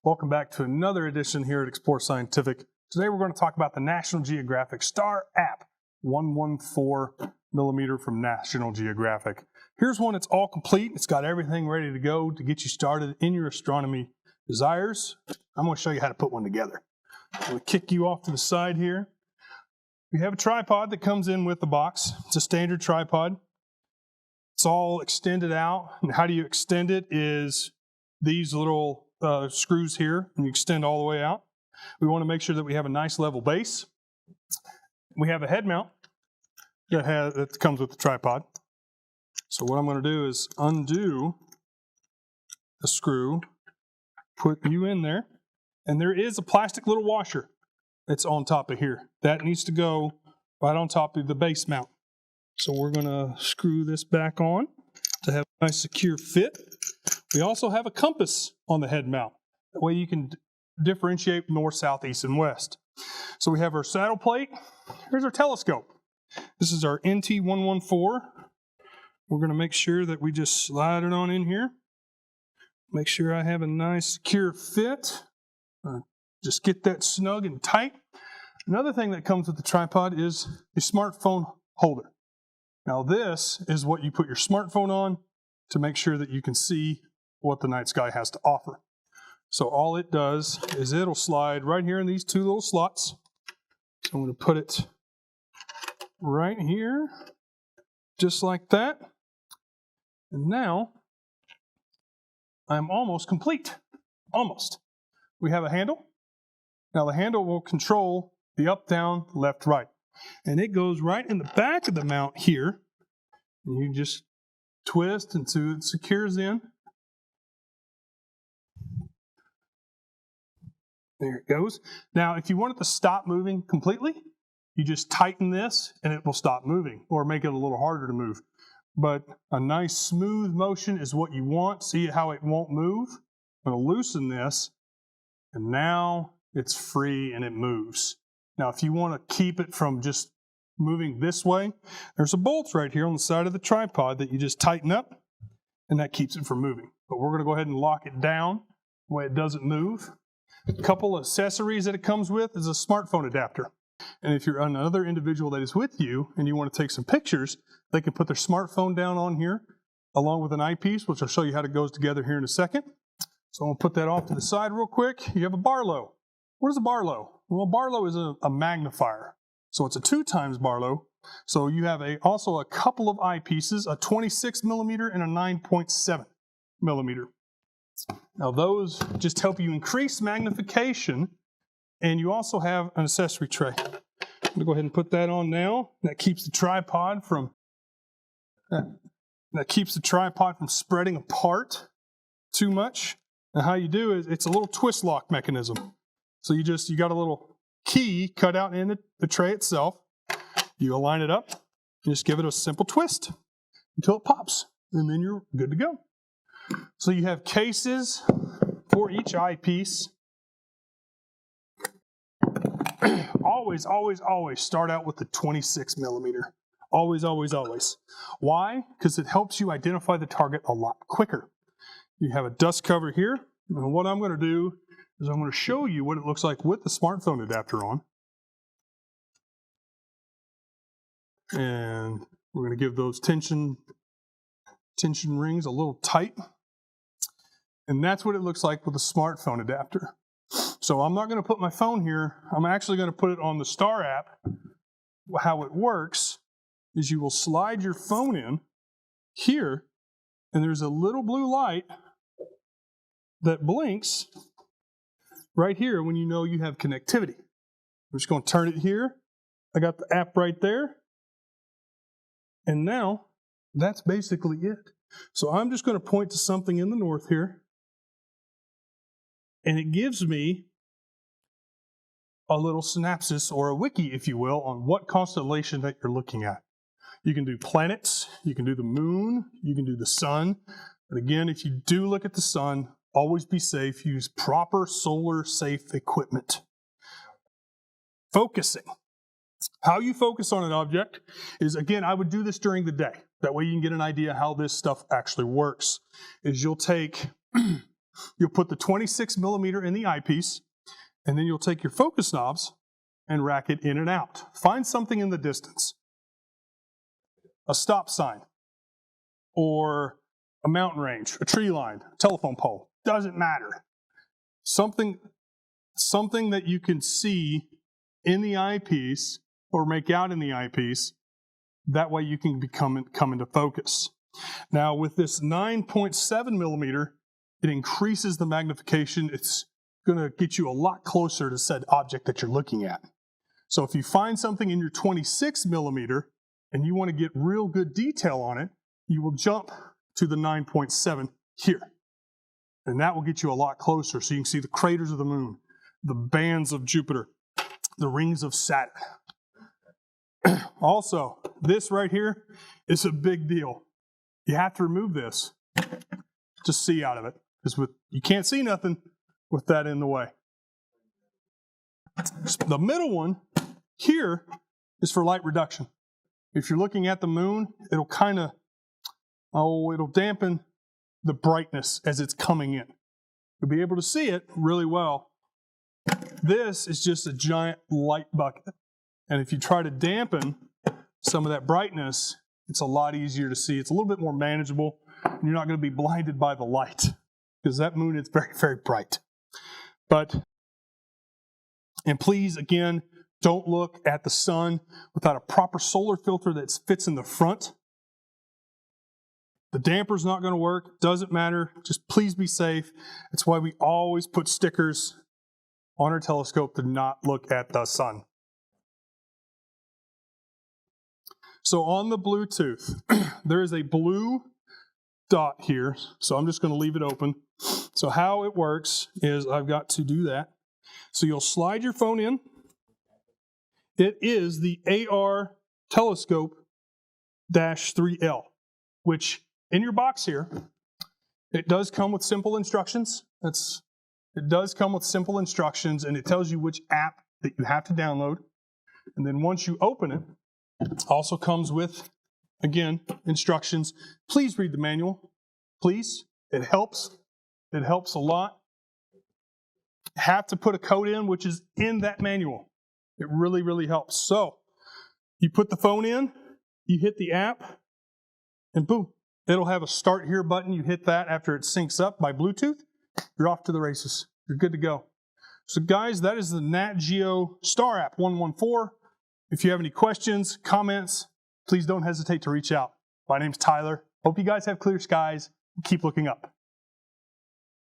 Welcome back to another edition here at Explore Scientific. Today we're going to talk about the National Geographic Star App, 114 millimeter from National Geographic. Here's one that's all complete. It's got everything ready to go to get you started in your astronomy desires. I'm going to show you how to put one together. I'm going to kick you off to the side here. We have a tripod that comes in with the box. It's a standard tripod. It's all extended out. And how do you extend it is these little screws here, and you extend all the way out. We want to make sure that we have a nice level base. We have a head mount that comes with the tripod. So what I'm going to do is undo the screw, put you in there, and there is a plastic little washer that's on top of here. That needs to go right on top of the base mount. So we're going to screw this back on to have a nice secure fit. We also have a compass on the head mount. That way you can differentiate north, south, east, and west. So we have our saddle plate. Here's our telescope. This is our NT114. We're going to make sure that we just slide it on in here. Make sure I have a nice secure fit. Just get that snug and tight. Another thing that comes with the tripod is a smartphone holder. Now this is what you put your smartphone on to make sure that you can see what the night sky has to offer. So all it does is it'll slide right here in these two little slots. So I'm going to put it right here, just like that. And now I'm almost complete. Almost. We have a handle. Now the handle will control the up, down, left, right. And it goes right in the back of the mount here. And you just twist until it secures in. There it goes. Now, if you want it to stop moving completely, you just tighten this and it will stop moving or make it a little harder to move. But a nice smooth motion is what you want. See how it won't move? I'm going to loosen this and now it's free and it moves. Now, if you want to keep it from just moving this way, there's a bolt right here on the side of the tripod that you just tighten up, and that keeps it from moving. But we're going to go ahead and lock it down the way it doesn't move. A couple of accessories that it comes with is a smartphone adapter. And if you're another individual that is with you and you want to take some pictures, they can put their smartphone down on here along with an eyepiece, which I'll show you how it goes together here in a second. So I'm going to put that off to the side real quick. You have a Barlow. What is a Barlow? Well, a Barlow is a magnifier. So it's a 2x Barlow. So you have also a couple of eyepieces, a 26 millimeter and a 9.7 millimeter. Now those just help you increase magnification, and you also have an accessory tray. I'm going to go ahead and put that on now. That keeps the tripod from spreading apart too much. And how you do is it's a little twist lock mechanism. So you got a little key cut out in the tray itself. You align it up, you just give it a simple twist until it pops, and then you're good to go. So you have cases for each eyepiece. Always, always, always start out with the 26 millimeter. Always, always, always. Why? Because it helps you identify the target a lot quicker. You have a dust cover here, and what I'm going to do is I'm going to show you what it looks like with the smartphone adapter on. And we're going to give those tension rings a little tight. And that's what it looks like with a smartphone adapter. So I'm not going to put my phone here. I'm actually going to put it on the Star app. How it works is you will slide your phone in here, and there's a little blue light that blinks right here when you know you have connectivity. I'm just going to turn it here. I got the app right there. And now that's basically it. So I'm just going to point to something in the north here. And it gives me a little synopsis or a wiki, if you will, on what constellation that you're looking at. You can do planets, you can do the moon, you can do the sun. But again, if you do look at the sun, always be safe. Use proper solar safe equipment. Focusing. How you focus on an object is, again, I would do this during the day. That way you can get an idea how this stuff actually works. Is you'll take You'll put the 26 millimeter in the eyepiece, and then you'll take your focus knobs and rack it in and out. Find something in the distance. A stop sign, or a mountain range, a tree line, a telephone pole, doesn't matter. Something that you can see in the eyepiece or make out in the eyepiece, that way you can come into focus. Now with this 9.7 millimeter, it increases the magnification. It's going to get you a lot closer to said object that you're looking at. So if you find something in your 26 millimeter and you want to get real good detail on it, you will jump to the 9.7 here. And that will get you a lot closer so you can see the craters of the moon, the bands of Jupiter, the rings of Saturn. Also, this right here is a big deal. You have to remove this to see out of it, because you can't see nothing with that in the way. The middle one here is for light reduction. If you're looking at the moon, it'll it'll dampen the brightness as it's coming in. You'll be able to see it really well. This is just a giant light bucket. And if you try to dampen some of that brightness, it's a lot easier to see. It's a little bit more manageable, and you're not going to be blinded by the light, because that moon is very, very bright. And please, again, don't look at the sun without a proper solar filter that fits in the front. The damper's not going to work. Doesn't matter. Just please be safe. That's why we always put stickers on our telescope to not look at the sun. So on the Bluetooth, there is a blue dot here. So I'm just going to leave it open. So how it works is I've got to do that. So you'll slide your phone in. It is the AR Telescope -3L, which in your box here, it does come with simple instructions. It does come with simple instructions, and it tells you which app that you have to download. And then once you open it, it also comes with, again, instructions. Please read the manual. Please. It helps. It helps a lot. Have to put a code in, which is in that manual. It really, really helps. So you put the phone in, you hit the app, and boom, it'll have a start here button. You hit that after it syncs up by Bluetooth. You're off to the races. You're good to go. So guys, that is the Nat Geo Star App 114. If you have any questions, comments, please don't hesitate to reach out. My name's Tyler. Hope you guys have clear skies. Keep looking up.